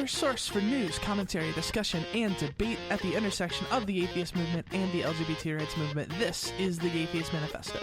your source for news, commentary, discussion, and debate at the intersection of the atheist movement and the LGBT rights movement. This is the Atheist Manifesto.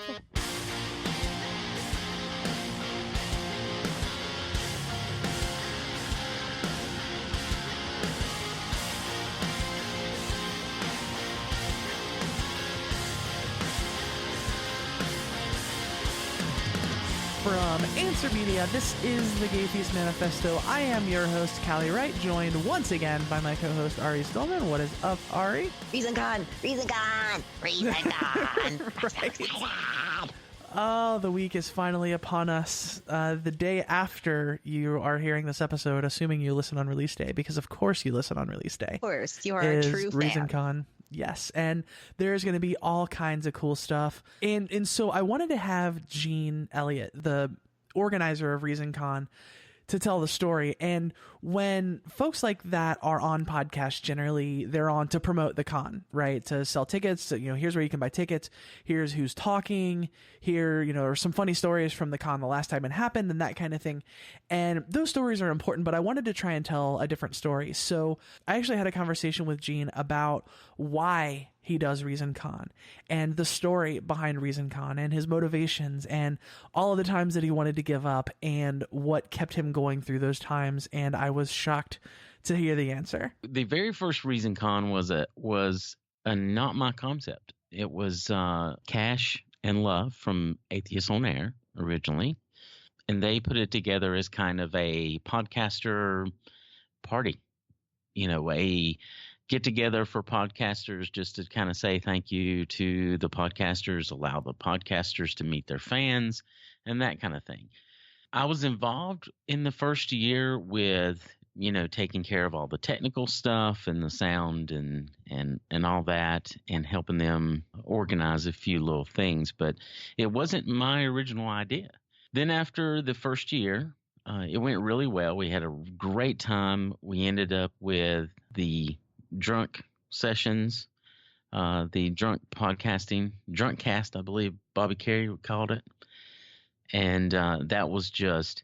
From Answer Media, this is the Atheist Manifesto. I am your host, Callie Wright, joined once again by my co-host, Ari Stolman. What is up, Ari? ReasonCon! ReasonCon! ReasonCon! Right. Oh, the week is finally upon us. The day after you are hearing this episode, assuming you listen on release day, because of course you listen on release day. Of course, you are a true fan. ReasonCon. Yes, and there's going to be all kinds of cool stuff. And so I wanted to have Gene Elliot, the organizer of ReasonCon, to tell the story. And when folks like that are on podcasts, generally they're on to promote the con, right? To sell tickets, to, here's where you can buy tickets. Here's who's talking here, or some funny stories from the con the last time it happened and that kind of thing. And those stories are important, but I wanted to try and tell a different story. So I actually had a conversation with Gene about why he does ReasonCon and the story behind ReasonCon and his motivations and all of the times that he wanted to give up and what kept him going through those times. And I was shocked to hear the answer. The very first ReasonCon was a not my concept. It was Cash and Love from Atheists on Air originally. And they put it together as kind of a podcaster party, a get together for podcasters just to kind of say thank you to the podcasters, allow the podcasters to meet their fans and that kind of thing. I was involved in the first year with, taking care of all the technical stuff and the sound and all that and helping them organize a few little things, but it wasn't my original idea. Then after the first year, it went really well. We had a great time. We ended up with the drunk sessions, the drunk podcasting, drunk cast, I believe Bobby Carey called it. And that was just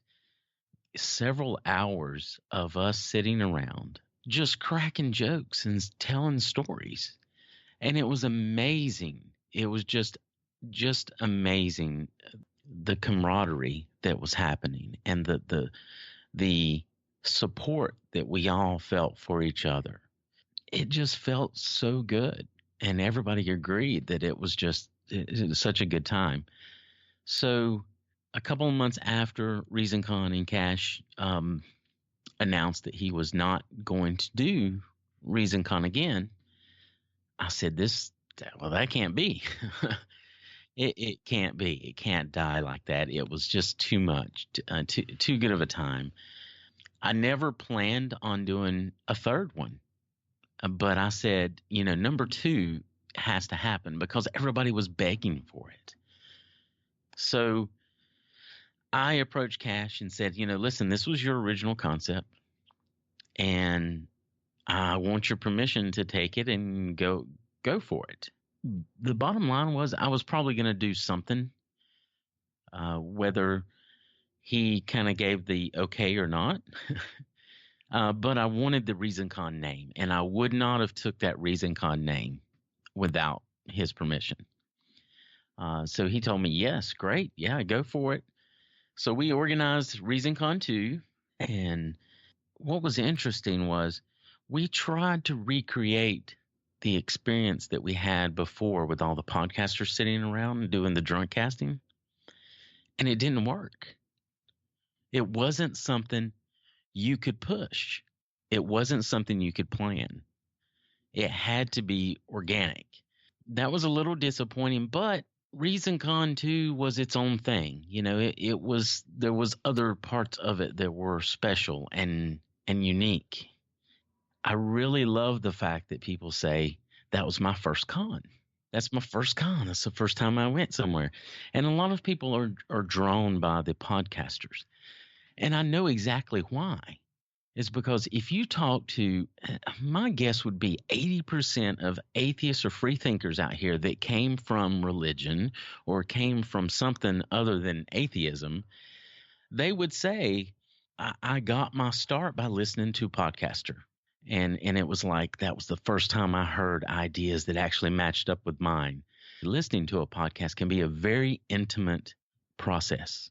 several hours of us sitting around, just cracking jokes and telling stories. And it was amazing. It was just amazing, the camaraderie that was happening and the support that we all felt for each other. It just felt so good, and everybody agreed that it was such a good time. So a couple of months after ReasonCon and Cash announced that he was not going to do ReasonCon again, I said, that can't be. It can't be. It can't die like that. It was just too much, too good of a time. I never planned on doing a third one. But I said, number 2 has to happen because everybody was begging for it. So I approached Cash and said, listen, this was your original concept, and I want your permission to take it and go for it. The bottom line was I was probably going to do something, whether he kind of gave the okay or not. But I wanted the ReasonCon name, and I would not have took that ReasonCon name without his permission. So he told me, yes, great. Yeah, go for it. So we organized ReasonCon 2, and what was interesting was we tried to recreate the experience that we had before with all the podcasters sitting around and doing the drunk casting, and it didn't work. It wasn't something you could push. It wasn't something you could plan. It had to be organic. That was a little disappointing, but ReasonCon 2 was its own thing. There was other parts of it that were special and unique. I really love the fact that people say that was my first con. That's my first con. That's the first time I went somewhere. And a lot of people are drawn by the podcasters. And I know exactly why. It's because if you talk to, my guess would be 80% of atheists or free thinkers out here that came from religion or came from something other than atheism, they would say I got my start by listening to a podcaster. And it was like that was the first time I heard ideas that actually matched up with mine. Listening to a podcast can be a very intimate process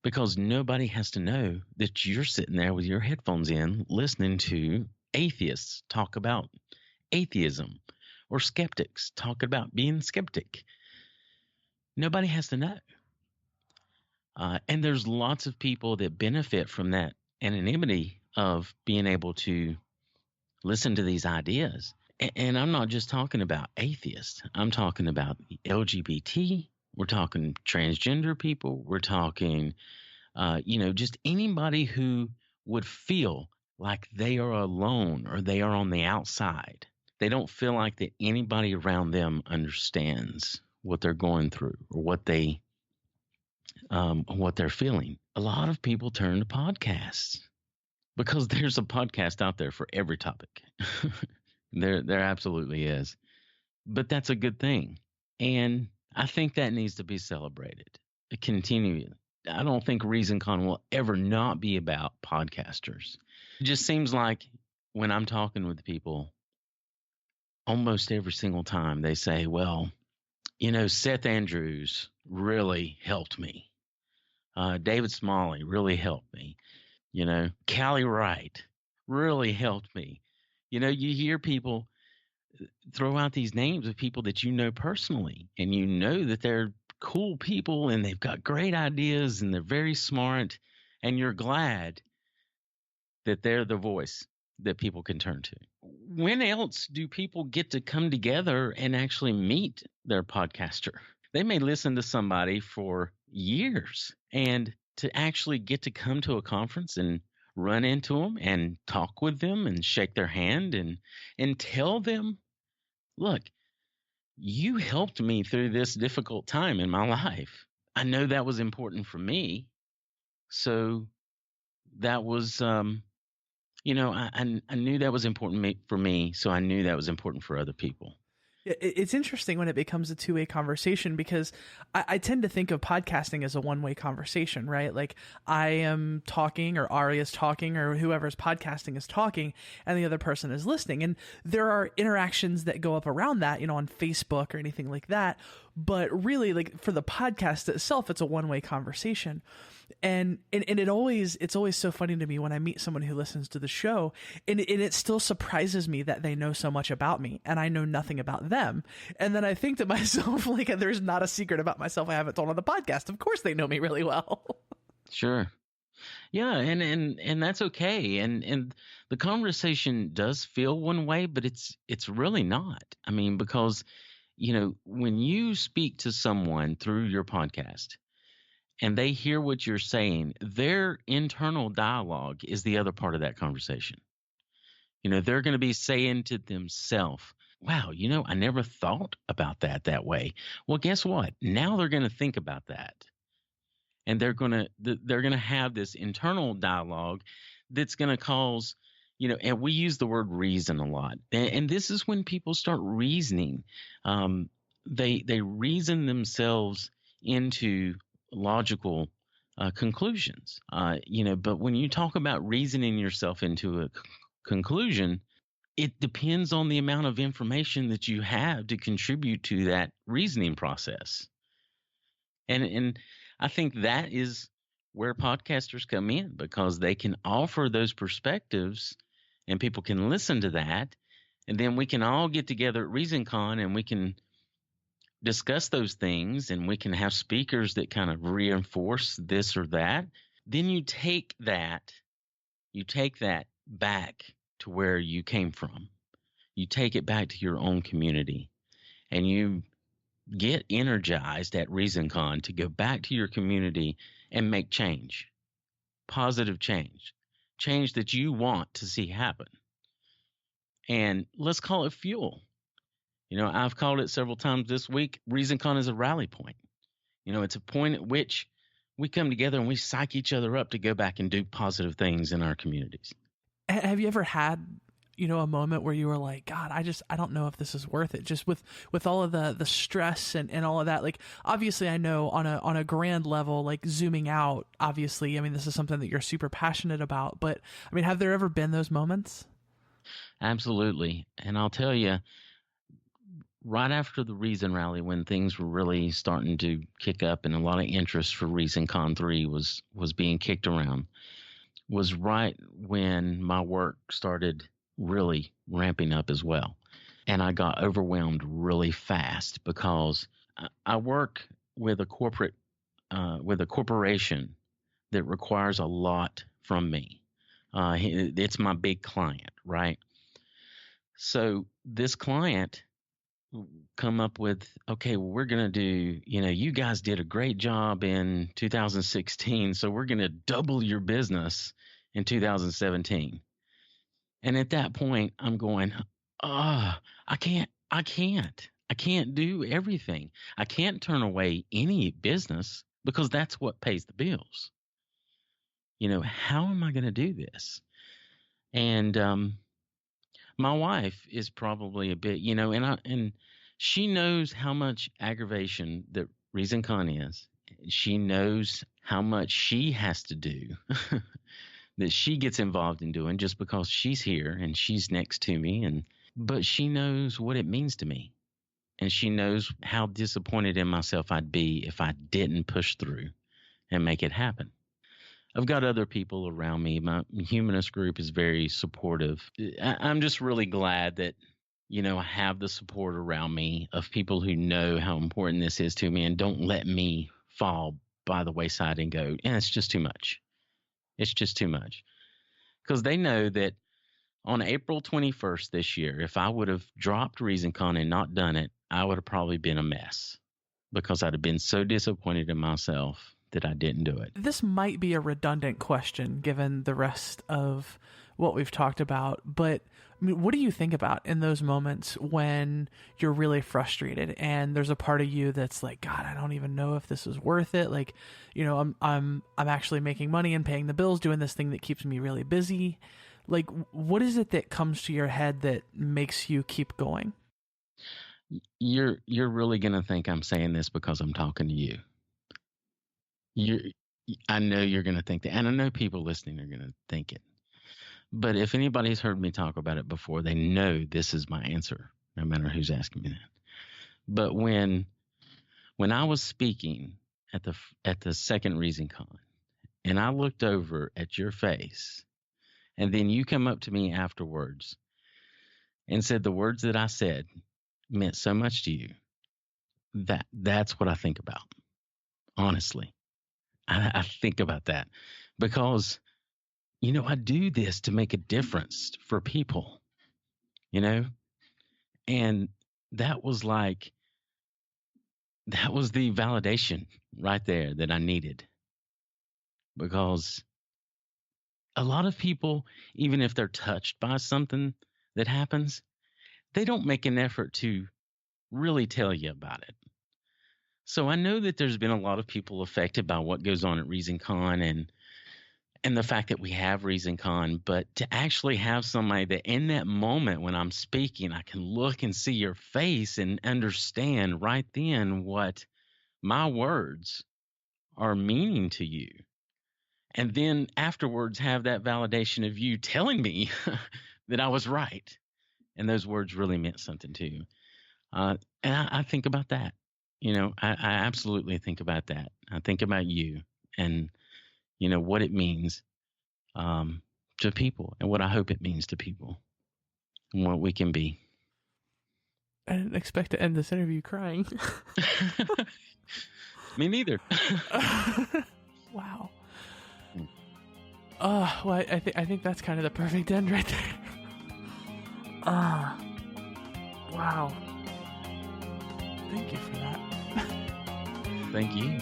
because nobody has to know that you're sitting there with your headphones in listening to atheists talk about atheism or skeptics talk about being skeptic. Nobody has to know. And there's lots of people that benefit from that anonymity of being able to listen to these ideas. And I'm not just talking about atheists. I'm talking about LGBT. We're talking transgender people. We're talking, just anybody who would feel like they are alone or they are on the outside. They don't feel like that anybody around them understands what they're going through or what they're feeling. A lot of people turn to podcasts because there's a podcast out there for every topic. There absolutely is. But that's a good thing. And I think that needs to be celebrated. Continue. I don't think ReasonCon will ever not be about podcasters. It just seems like when I'm talking with people, almost every single time they say, well, Seth Andrews really helped me. David Smalley really helped me. Callie Wright really helped me. You hear people throw out these names of people that you know personally, and you know that they're cool people and they've got great ideas and they're very smart, and you're glad that they're the voice that people can turn to. When else do people get to come together and actually meet their podcaster? They may listen to somebody for years, and to actually get to come to a conference and run into them and talk with them and shake their hand and tell them, look, you helped me through this difficult time in my life. I know that was important for me. So that was, I knew that was important for me. So I knew that was important for other people. It's interesting when it becomes a two-way conversation because I tend to think of podcasting as a one-way conversation, right? Like I am talking or Ari is talking or whoever's podcasting is talking and the other person is listening. And there are interactions that go up around that, on Facebook or anything like that. But really, like for the podcast itself, it's a one-way conversation. And it's always so funny to me when I meet someone who listens to the show and it still surprises me that they know so much about me and I know nothing about them. And then I think to myself, like, there's not a secret about myself I haven't told on the podcast. Of course they know me really well. Sure. Yeah. And that's okay. And the conversation does feel one way, but it's really not. I mean, because, when you speak to someone through your podcast, and they hear what you're saying, their internal dialogue is the other part of that conversation. They're going to be saying to themselves, wow, I never thought about that way. Well, guess what? Now they're going to think about that. And they're going to have this internal dialogue that's going to cause, and we use the word reason a lot. And this is when people start reasoning. They reason themselves into logical conclusions, but when you talk about reasoning yourself into a conclusion, it depends on the amount of information that you have to contribute to that reasoning process. And I think that is where podcasters come in, because they can offer those perspectives and people can listen to that. And then we can all get together at ReasonCon and we can discuss those things, and we can have speakers that kind of reinforce this or that. Then you take that back to where you came from. You take it back to your own community, and you get energized at ReasonCon to go back to your community and make change, positive change that you want to see happen. And let's call it fuel. I've called it several times this week. ReasonCon is a rally point. It's a point at which we come together and we psych each other up to go back and do positive things in our communities. Have you ever had a moment where you were like, God, I don't know if this is worth it, just with all of the stress and all of that? Like, obviously I know on a grand level, like zooming out, obviously, I mean, this is something that you're super passionate about, but I mean, have there ever been those moments? Absolutely. And I'll tell you, right after the Reason Rally, when things were really starting to kick up and a lot of interest for ReasonCon 3 was being kicked around, was right when my work started really ramping up as well. And I got overwhelmed really fast because I work with a corporation that requires a lot from me. It's my big client, right? So this client come up with, okay, well, we're going to do, you guys did a great job in 2016, so we're going to double your business in 2017. And at that point, I'm going, I can't do everything. I can't turn away any business because that's what pays the bills. How am I going to do this? And my wife is probably a bit, and she knows how much aggravation that ReasonCon is. She knows how much she has to do that she gets involved in doing just because she's here and she's next to me. But she knows what it means to me. And she knows how disappointed in myself I'd be if I didn't push through and make it happen. I've got other people around me. My humanist group is very supportive. I'm just really glad that, I have the support around me of people who know how important this is to me and don't let me fall by the wayside and go, it's just too much. It's just too much. Because they know that on April 21st this year, if I would have dropped ReasonCon and not done it, I would have probably been a mess because I'd have been so disappointed in myself that I didn't do it. This might be a redundant question given the rest of what we've talked about, but I mean, what do you think about in those moments when you're really frustrated and there's a part of you that's like, God, I don't even know if this is worth it. Like, I'm actually making money and paying the bills, doing this thing that keeps me really busy. Like, what is it that comes to your head that makes you keep going? You're really going to think I'm saying this because I'm talking to you. I know you're going to think that, and I know people listening are going to think it. But if anybody's heard me talk about it before, they know this is my answer, no matter who's asking me that. But when I was speaking at the second ReasonCon, and I looked over at your face, and then you come up to me afterwards and said the words that I said meant so much to you, that's what I think about, honestly. I think about that because, I do this to make a difference for people, and that was the validation right there that I needed, because a lot of people, even if they're touched by something that happens, they don't make an effort to really tell you about it. So I know that there's been a lot of people affected by what goes on at ReasonCon and the fact that we have ReasonCon, but to actually have somebody that in that moment when I'm speaking, I can look and see your face and understand right then what my words are meaning to you. And then afterwards have that validation of you telling me that I was right. And those words really meant something to you. And I think about that. I absolutely think about that. I think about you and, what it means to people and what I hope it means to people and what we can be. I didn't expect to end this interview crying. Me neither. Wow. Well, I think that's kind of the perfect end right there. Wow. Thank you for that. Thank you.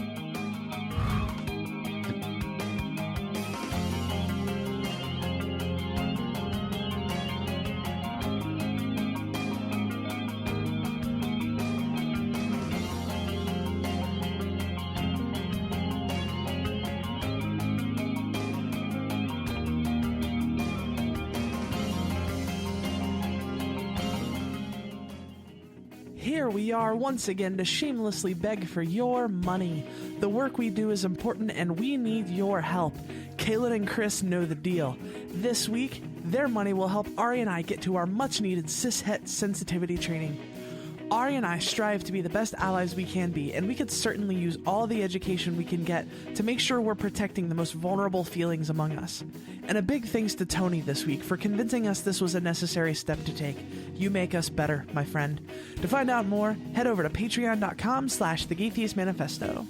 Here we are once again to shamelessly beg for your money. The work we do is important and we need your help. Kaylin and Chris know the deal. This week, their money will help Ari and I get to our much-needed cishet sensitivity training. Ari and I strive to be the best allies we can be, and we could certainly use all the education we can get to make sure we're protecting the most vulnerable feelings among us. And a big thanks to Tony this week for convincing us this was a necessary step to take. You make us better, my friend. To find out more, head over to patreon.com/thegatheist manifesto.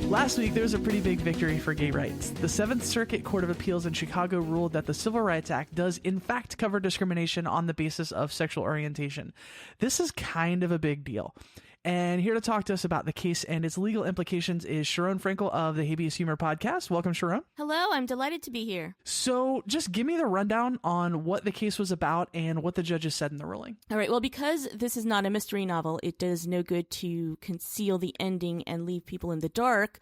Last week, there was a pretty big victory for gay rights. The Seventh Circuit Court of Appeals in Chicago ruled that the Civil Rights Act does in fact cover discrimination on the basis of sexual orientation. This is kind of a big deal. And here to talk to us about the case and its legal implications is Shirin Frankel of the Habeas Humor podcast. Welcome, Shirin. Hello, I'm delighted to be here. So just give me the rundown on what the case was about and what the judges said in the ruling. All right, well, because this is not a mystery novel, it does no good to conceal the ending and leave people in the dark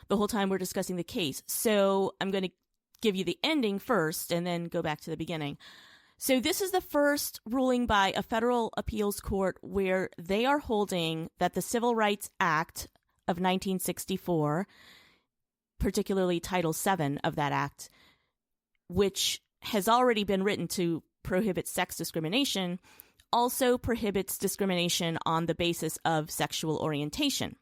the whole time we're discussing the case. So I'm going to give you the ending first and then go back to the beginning. So this is the first ruling by a federal appeals court where they are holding that the Civil Rights Act of 1964, particularly Title VII of that act, which has already been written to prohibit sex discrimination, also prohibits discrimination on the basis of sexual orientation.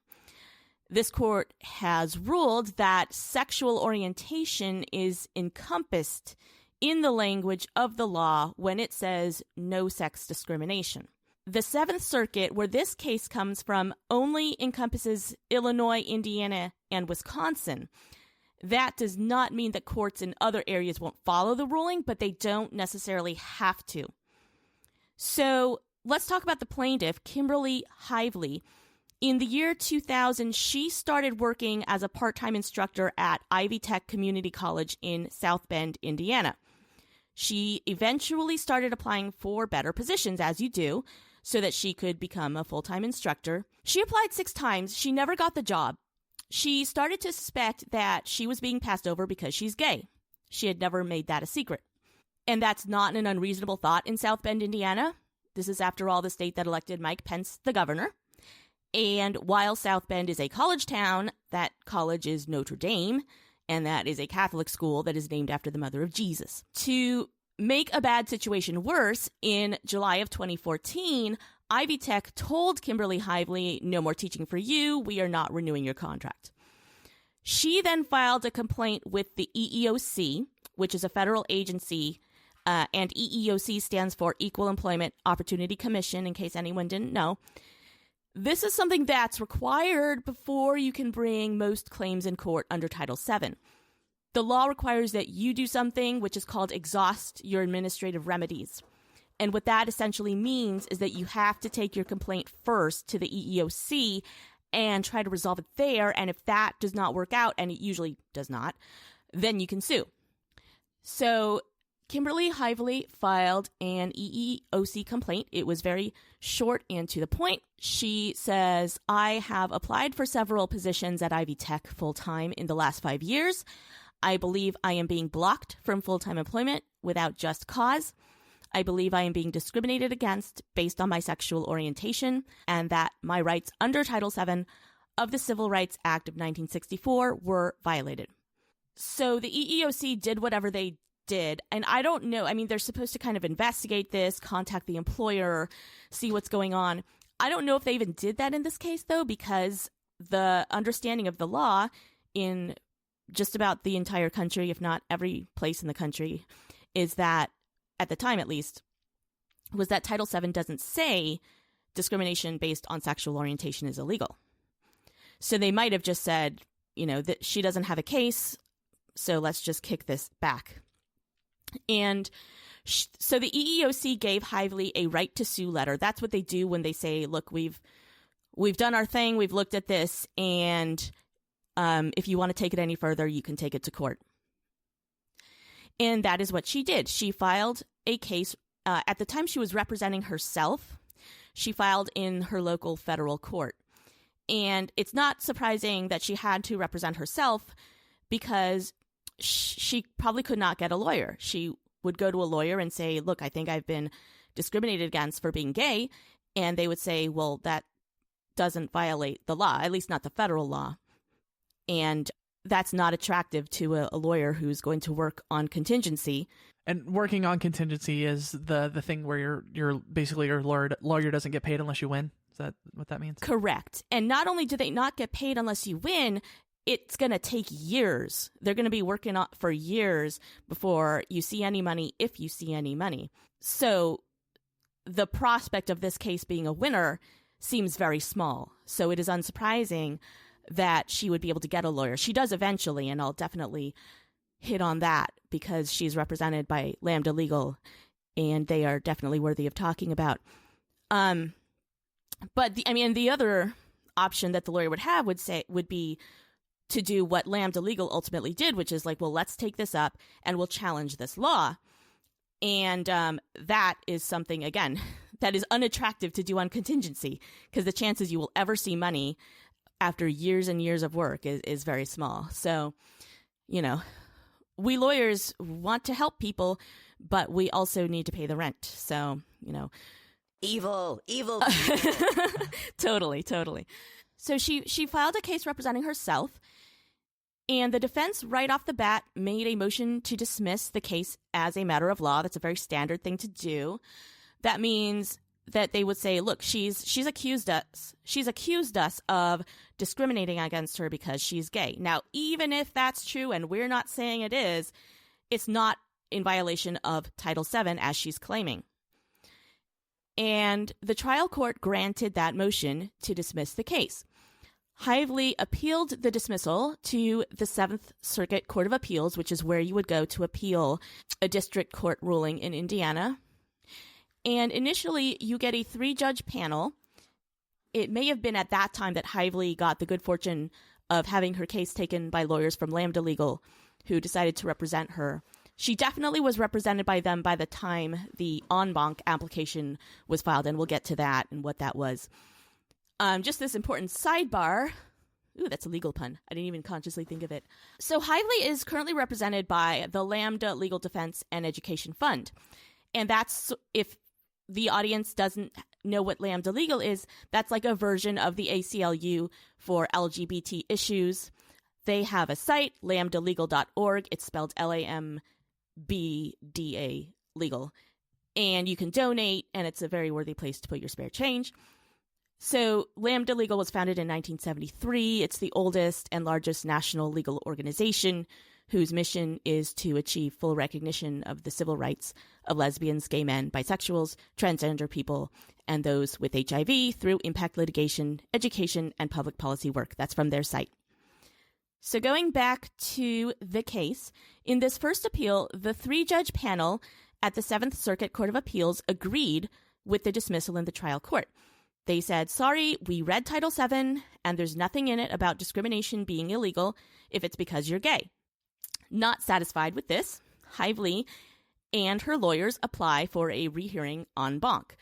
This court has ruled that sexual orientation is encompassed in the language of the law when it says no sex discrimination. The Seventh Circuit, where this case comes from, only encompasses Illinois, Indiana, and Wisconsin. That does not mean that courts in other areas won't follow the ruling, but they don't necessarily have to. So let's talk about the plaintiff, Kimberly Hively. In the year 2000, she started working as a part-time instructor at Ivy Tech Community College in South Bend, Indiana. She eventually started applying for better positions, as you do, so that she could become a full-time instructor. She applied 6 times. She never got the job. She started to suspect that she was being passed over because she's gay. She had never made that a secret. And that's not an unreasonable thought in South Bend, Indiana. This is, after all, the state that elected Mike Pence the governor. And while South Bend is a college town, that college is Notre Dame, and that is a Catholic school that is named after the mother of Jesus. To make a bad situation worse, in July of 2014, Ivy Tech told Kimberly Hively, "No more teaching for you. We are not renewing your contract." She then filed a complaint with the EEOC, which is a federal agency, and EEOC stands for Equal Employment Opportunity Commission, in case anyone didn't know. This is something that's required before you can bring most claims in court under Title VII. The law requires that you do something which is called exhaust your administrative remedies. And what that essentially means is that you have to take your complaint first to the EEOC and try to resolve it there. And if that does not work out, and it usually does not, then you can sue. So Kimberly Hively filed an EEOC complaint. It was very short and to the point. She says, "I have applied for several positions at Ivy Tech full-time in the last 5 years. I believe I am being blocked from full-time employment without just cause. I believe I am being discriminated against based on my sexual orientation, and that my rights under Title VII of the Civil Rights Act of 1964 were violated." So the EEOC did whatever they did. And I don't know. I mean, they're supposed to kind of investigate this, contact the employer, see what's going on. I don't know if they even did that in this case, though, because the understanding of the law in just about the entire country, if not every place in the country, is that, at the time at least, was that Title VII doesn't say discrimination based on sexual orientation is illegal. So they might have just said, that she doesn't have a case, so let's just kick this back. And so the EEOC gave Hively a right to sue letter. That's what they do when they say, look, we've done our thing, we've looked at this, and if you want to take it any further, you can take it to court. And that is what she did. She filed a case. At the time she was representing herself, she filed in her local federal court. And it's not surprising that she had to represent herself because she probably could not get a lawyer. She would go to a lawyer and say, look, I think I've been discriminated against for being gay. And they would say, well, that doesn't violate the law, at least not the federal law. And that's not attractive to a lawyer who's going to work on contingency. And working on contingency is the thing where you're basically your lawyer doesn't get paid unless you win. Is that what that means? Correct. And not only do they not get paid unless you win, it's going to take years. They're going to be working on for years before you see any money, if you see any money. So the prospect of this case being a winner seems very small. So it is unsurprising that she would be able to get a lawyer. She does eventually, and I'll definitely hit on that because she's represented by Lambda Legal, and they are definitely worthy of talking about. But the other option that the lawyer would have would be to do what Lambda Legal ultimately did, which is like, well, let's take this up and we'll challenge this law. And that is something, again, that is unattractive to do on contingency because the chances you will ever see money after years and years of work is very small. So, we lawyers want to help people, but we also need to pay the rent. So, Evil. Totally. So she filed a case representing herself, and the defense right off the bat made a motion to dismiss the case as a matter of law. That's a very standard thing to do. That means that they would say, look, she's accused us of discriminating against her because she's gay. Now, even if that's true, and we're not saying it is, it's not in violation of Title VII as she's claiming. And the trial court granted that motion to dismiss the case. Hively appealed the dismissal to the Seventh Circuit Court of Appeals, which is where you would go to appeal a district court ruling in Indiana. And initially, you get a 3-judge panel. It may have been at that time that Hively got the good fortune of having her case taken by lawyers from Lambda Legal who decided to represent her. She definitely was represented by them by the time the en banc application was filed, and we'll get to that and what that was. Just this important sidebar. Ooh, that's a legal pun. I didn't even consciously think of it. So Hively is currently represented by the Lambda Legal Defense and Education Fund. And that's, if the audience doesn't know what Lambda Legal is, that's like a version of the ACLU for LGBT issues. They have a site, lambdalegal.org. It's spelled LAMBDA legal. And you can donate, and it's a very worthy place to put your spare change. So Lambda Legal was founded in 1973. It's the oldest and largest national legal organization whose mission is to achieve full recognition of the civil rights of lesbians, gay men, bisexuals, transgender people, and those with HIV through impact litigation, education, and public policy work. That's from their site. So going back to the case, in this first appeal, the 3-judge panel at the Seventh Circuit Court of Appeals agreed with the dismissal in the trial court. They said, sorry, we read Title VII, and there's nothing in it about discrimination being illegal if it's because you're gay. Not satisfied with this, Hively and her lawyers apply for a rehearing en banc.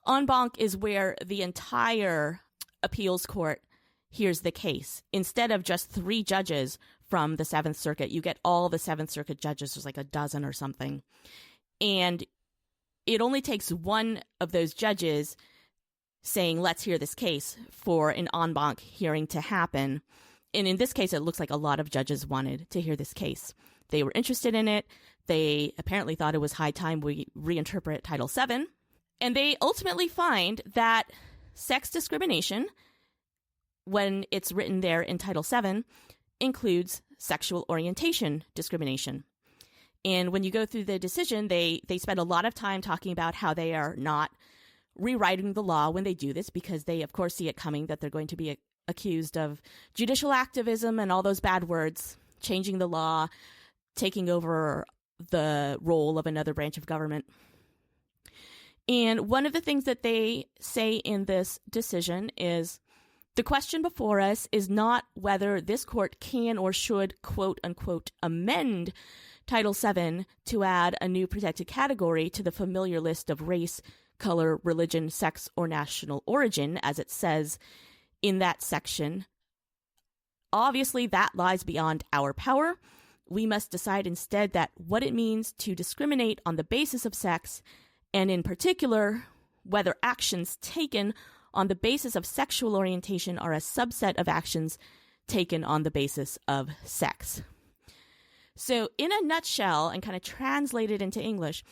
En banc is where the entire appeals court hears the case. Instead of just 3 judges from the Seventh Circuit, you get all the Seventh Circuit judges. There's like a dozen or something. And it only takes one of those judges saying, let's hear this case for an en banc hearing to happen. And in this case, it looks like a lot of judges wanted to hear this case. They were interested in it. They apparently thought it was high time we reinterpret Title VII. And they ultimately find that sex discrimination, when it's written there in Title VII, includes sexual orientation discrimination. And when you go through the decision, they spend a lot of time talking about how they are not rewriting the law when they do this, because they, of course, see it coming that they're going to be accused of judicial activism and all those bad words, changing the law, taking over the role of another branch of government. And one of the things that they say in this decision is, the question before us is not whether this court can or should, quote unquote, amend Title VII to add a new protected category to the familiar list of race, color, religion, sex, or national origin, as it says in that section. Obviously, that lies beyond our power. We must decide instead that what it means to discriminate on the basis of sex, and in particular, whether actions taken on the basis of sexual orientation are a subset of actions taken on the basis of sex. So in a nutshell, and kind of translated into English,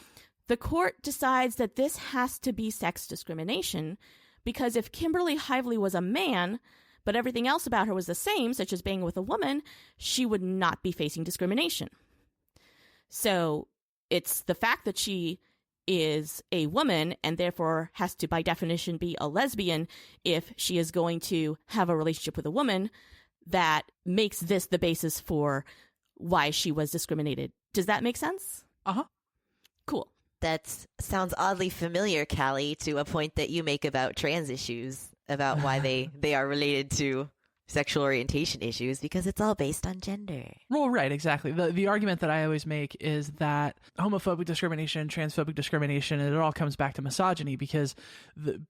the court decides that this has to be sex discrimination because if Kimberly Hively was a man, but everything else about her was the same, such as being with a woman, she would not be facing discrimination. So it's the fact that she is a woman and therefore has to, by definition, be a lesbian if she is going to have a relationship with a woman that makes this the basis for why she was discriminated. Does that make sense? Uh-huh. Cool. That sounds oddly familiar, Callie, to a point that you make about trans issues, about why they are related to sexual orientation issues, because it's all based on gender. Well, right, exactly. The argument that I always make is that homophobic discrimination, transphobic discrimination, it all comes back to misogyny, because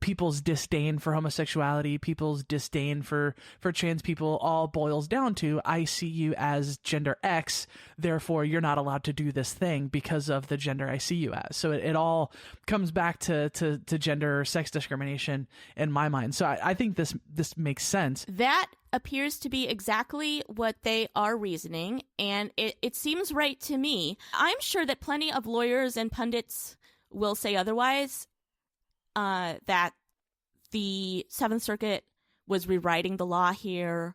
people's disdain for homosexuality, people's disdain for trans people all boils down to, I see you as gender X, therefore you're not allowed to do this thing because of the gender I see you as. So it all comes back to gender or sex discrimination in my mind. So I think this makes sense. That appears to be exactly what they are reasoning, and it seems right to me. I'm sure that plenty of lawyers and pundits will say otherwise, that the Seventh Circuit was rewriting the law here,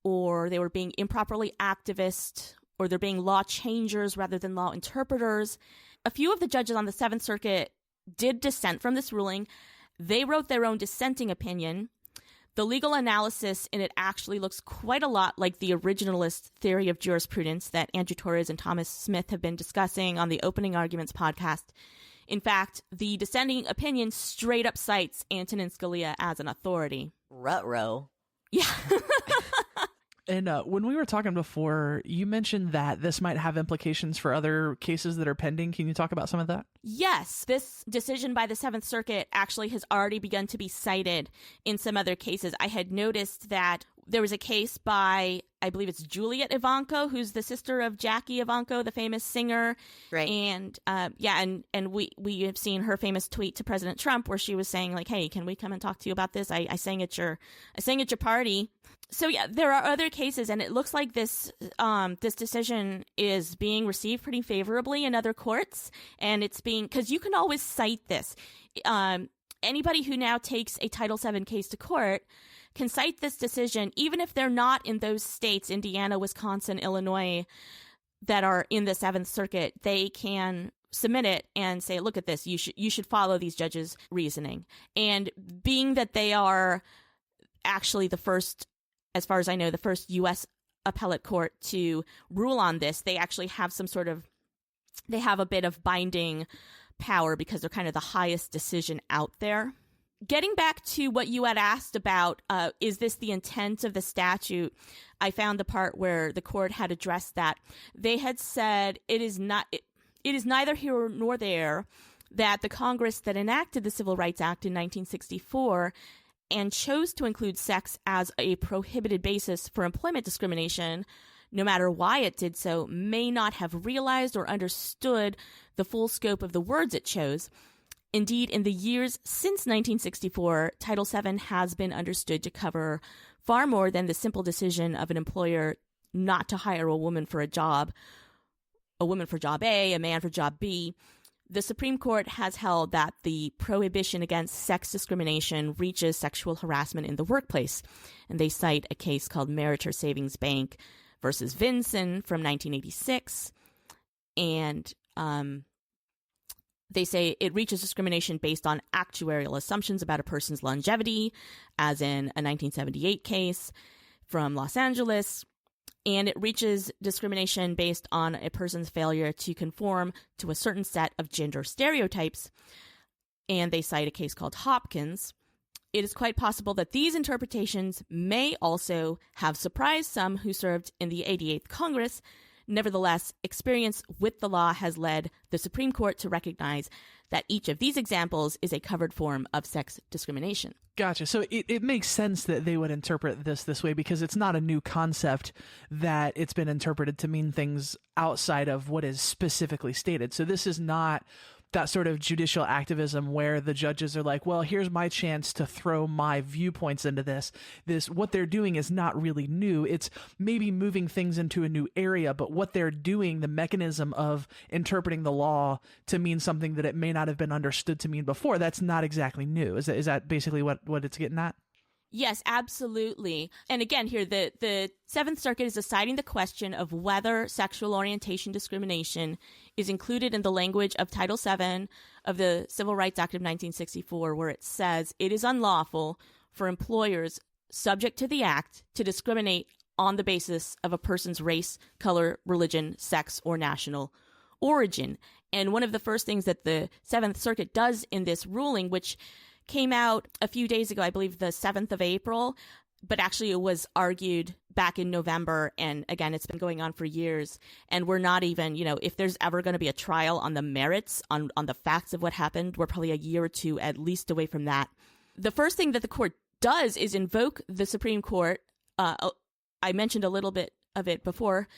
or they were being improperly activist, or they're being law changers rather than law interpreters. A few of the judges on the Seventh Circuit did dissent from this ruling. They wrote their own dissenting opinion. The legal analysis in it actually looks quite a lot like the originalist theory of jurisprudence that Andrew Torres and Thomas Smith have been discussing on the Opening Arguments podcast. In fact, the dissenting opinion straight up cites Antonin Scalia as an authority. Ruh-roh. Yeah. And when we were talking before, you mentioned that this might have implications for other cases that are pending. Can you talk about some of that? Yes, this decision by the Seventh Circuit actually has already begun to be cited in some other cases. I had noticed that there was a case by, I believe it's Juliet Ivanko, who's the sister of Jackie Ivanko, the famous singer. Right. And and we have seen her famous tweet to President Trump where she was saying, like, hey, can we come and talk to you about this? I sang at your party. So yeah, there are other cases, and it looks like this decision is being received pretty favorably in other courts, and it's being, because you can always cite this. Anybody who now takes a Title VII case to court can cite this decision, even if they're not in those states, Indiana, Wisconsin, Illinois, that are in the Seventh Circuit. They can submit it and say, look at this, you should follow these judges' reasoning. And being that they are actually the first, as far as I know, the first U.S. appellate court to rule on this, they actually have they have a bit of binding power because they're kind of the highest decision out there. Getting back to what you had asked about, is this the intent of the statute? I found the part where the court had addressed that. They had said it is neither here nor there that the Congress that enacted the Civil Rights Act in 1964 and chose to include sex as a prohibited basis for employment discrimination, no matter why it did so, may not have realized or understood the full scope of the words it chose. Indeed, in the years since 1964, Title VII has been understood to cover far more than the simple decision of an employer not to hire a woman for job A, a man for job B. The Supreme Court has held that the prohibition against sex discrimination reaches sexual harassment in the workplace. And they cite a case called Meritor Savings Bank versus Vinson from 1986. And they say it reaches discrimination based on actuarial assumptions about a person's longevity, as in a 1978 case from Los Angeles. And it reaches discrimination based on a person's failure to conform to a certain set of gender stereotypes. And they cite a case called Hopkins. It is quite possible that these interpretations may also have surprised some who served in the 88th Congress, Nevertheless, experience with the law has led the Supreme Court to recognize that each of these examples is a covered form of sex discrimination. Gotcha. So it makes sense that they would interpret this way because it's not a new concept that it's been interpreted to mean things outside of what is specifically stated. So this is not that sort of judicial activism where the judges are like, well, here's my chance to throw my viewpoints into this. What they're doing is not really new. It's maybe moving things into a new area, but what they're doing, the mechanism of interpreting the law to mean something that it may not have been understood to mean before, that's not exactly new. Is that basically what it's getting at? Yes, absolutely. And again, here, the Seventh Circuit is deciding the question of whether sexual orientation discrimination is included in the language of Title VII of the Civil Rights Act of 1964, where it says it is unlawful for employers subject to the act to discriminate on the basis of a person's race, color, religion, sex, or national origin. And one of the first things that the Seventh Circuit does in this ruling, which came out a few days ago, I believe the 7th of April, but actually it was argued back in November. And again, it's been going on for years. And we're not even, if there's ever going to be a trial on the merits, on the facts of what happened, we're probably a year or two at least away from that. The first thing that the court does is invoke the Supreme Court. I mentioned a little bit of it before.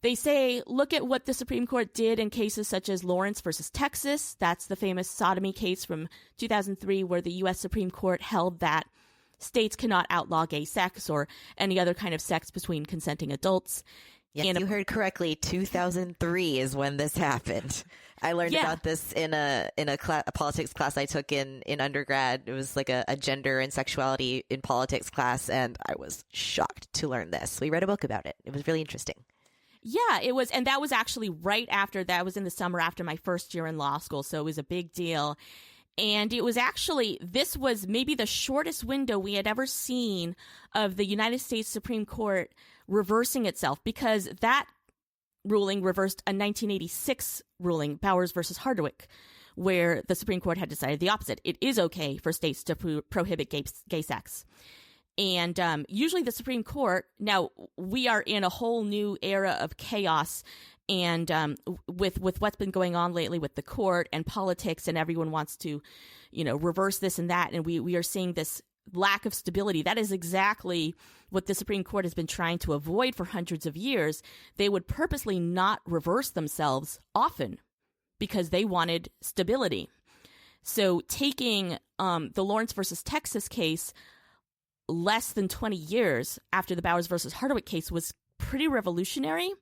They say, look at what the Supreme Court did in cases such as Lawrence versus Texas. That's the famous sodomy case from 2003, where the U.S. Supreme Court held that states cannot outlaw gay sex or any other kind of sex between consenting adults. Yes, you heard correctly. 2003 is when this happened. I learned about this in a politics class I took in undergrad. It was like a gender and sexuality in politics class, and I was shocked to learn this. We read a book about it. It was really interesting. Yeah, it was. And that was actually right after that. Was in the summer after my first year in law school. So it was a big deal. And it was actually, this was maybe the shortest window we had ever seen of the United States Supreme Court reversing itself, because that ruling reversed a 1986 ruling, Bowers versus Hardwick, where the Supreme Court had decided the opposite. It is okay for states to prohibit gay sex. And usually the Supreme Court, now we are in a whole new era of chaos, and with what's been going on lately with the court and politics, and everyone wants to, reverse this and that, and we are seeing this lack of stability. That is exactly what the Supreme Court has been trying to avoid for hundreds of years. They would purposely not reverse themselves often because they wanted stability. So taking the Lawrence versus Texas case less than 20 years after the Bowers versus Hardwick case was pretty revolutionary.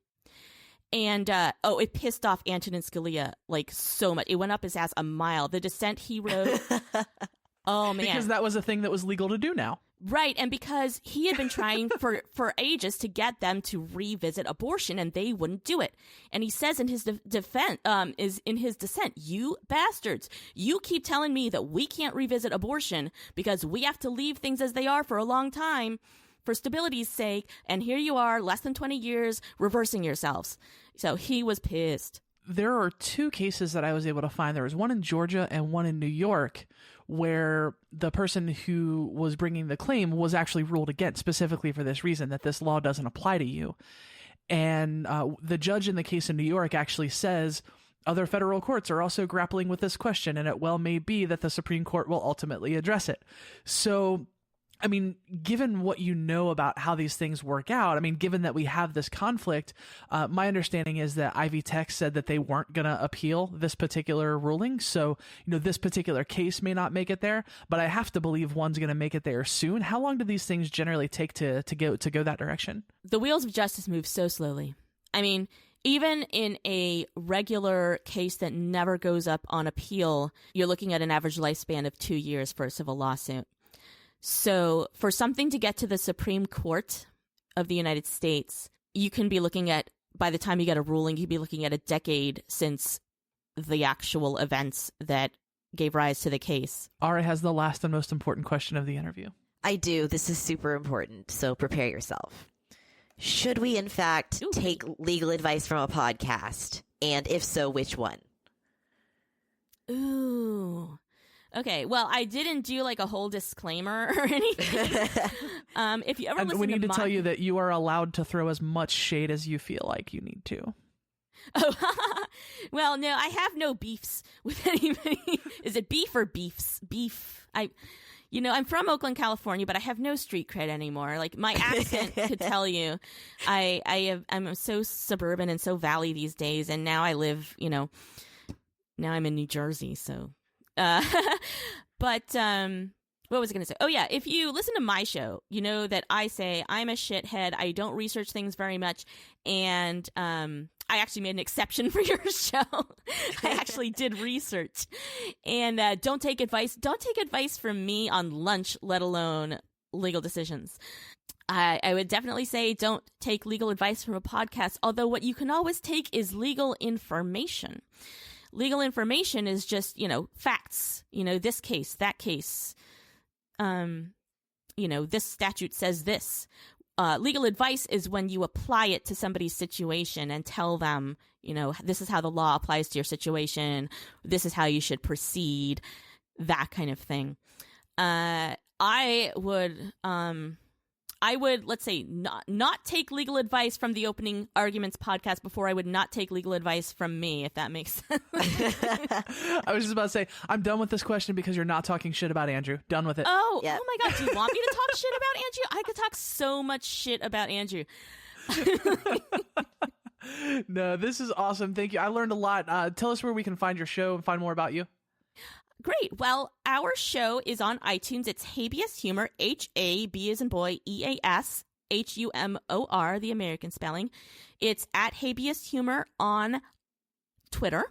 And, it pissed off Antonin Scalia like so much. It went up his ass a mile. The dissent he wrote. Oh, man. Because that was a thing that was legal to do now. Right. And because he had been trying for ages to get them to revisit abortion, and they wouldn't do it. And he says in his dissent, you bastards, you keep telling me that we can't revisit abortion because we have to leave things as they are for a long time for stability's sake. And here you are, less than 20 years, reversing yourselves. So he was pissed. There are two cases that I was able to find. There was one in Georgia and one in New York where the person who was bringing the claim was actually ruled against specifically for this reason, that this law doesn't apply to you. And the judge in the case in New York actually says other federal courts are also grappling with this question, and it well may be that the Supreme Court will ultimately address it. So, I mean, given what you know about how these things work out, I mean, given that we have this conflict, my understanding is that Ivy Tech said that they weren't going to appeal this particular ruling. So, this particular case may not make it there, but I have to believe one's going to make it there soon. How long do these things generally take to go that direction? The wheels of justice move so slowly. I mean, even in a regular case that never goes up on appeal, you're looking at an average lifespan of 2 years for a civil lawsuit. So for something to get to the Supreme Court of the United States, you can be looking at, by the time you get a ruling, you'd be looking at a decade since the actual events that gave rise to the case. Ara has the last and most important question of the interview. I do. This is super important, so prepare yourself. Should we, in fact, take legal advice from a podcast? And if so, which one? Ooh. Okay, well, I didn't do like a whole disclaimer or anything. If you ever listen we need to my... tell you that you are allowed to throw as much shade as you feel like you need to. Oh, well, no, I have no beefs with anybody. Is it beef or beefs? Beef. I'm from Oakland, California, but I have no street cred anymore. Like my accent could tell you, I'm so suburban and so valley these days, and now I live, now I'm in New Jersey. So, but what was I going to say? Oh yeah, if you listen to my show, you know that I say I'm a shithead. I don't research things very much, and I actually made an exception for your show. I actually did research. And don't take advice from me on lunch, let alone legal decisions. I would definitely say don't take legal advice from a podcast, although what you can always take is legal information. Legal information is just, facts. This case, that case. This statute says this. Legal advice is when you apply it to somebody's situation and tell them, this is how the law applies to your situation. This is how you should proceed, that kind of thing. I would, let's say, not take legal advice from the Opening Arguments podcast before I would not take legal advice from me, if that makes sense. I was just about to say, I'm done with this question because you're not talking shit about Andrew. Done with it. Oh my God. Do you want me to talk shit about Andrew? I could talk so much shit about Andrew. No, this is awesome. Thank you. I learned a lot. Tell us where we can find your show and find more about you. Great. Well, our show is on iTunes. It's Habeas Humor, HAB as in boy, EAS, HUMOR, the American spelling. It's at Habeas Humor on Twitter.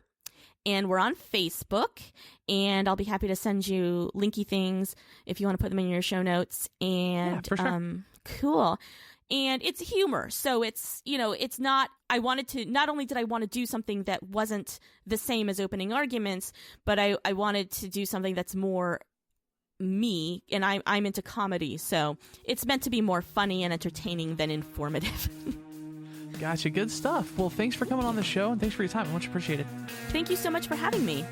And we're on Facebook. And I'll be happy to send you linky things if you want to put them in your show notes. And yeah, for sure. Cool. And it's humor. So it's, it's not, not only did I want to do something that wasn't the same as Opening Arguments, but I wanted to do something that's more me, and I'm into comedy. So it's meant to be more funny and entertaining than informative. Gotcha. Good stuff. Well, thanks for coming on the show, and thanks for your time. Much appreciated. Thank you so much for having me.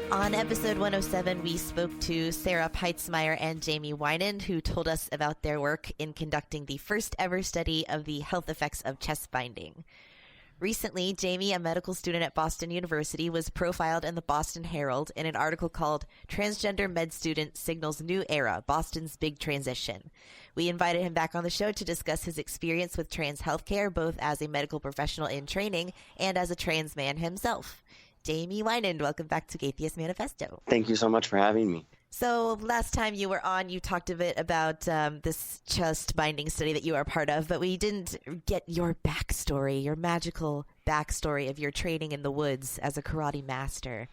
On episode 107, we spoke to Sarah Peitzmeyer and Jamie Winan, who told us about their work in conducting the first ever study of the health effects of chest binding. Recently, Jamie, a medical student at Boston University, was profiled in the Boston Herald in an article called Transgender Med Student Signals New Era, Boston's Big Transition. We invited him back on the show to discuss his experience with trans healthcare, both as a medical professional in training and as a trans man himself. Jamie Winan, welcome back to Atheist Manifesto. Thank you so much for having me. So last time you were on, you talked a bit about this chest binding study that you are part of, but we didn't get your backstory, your magical backstory of your training in the woods as a karate master.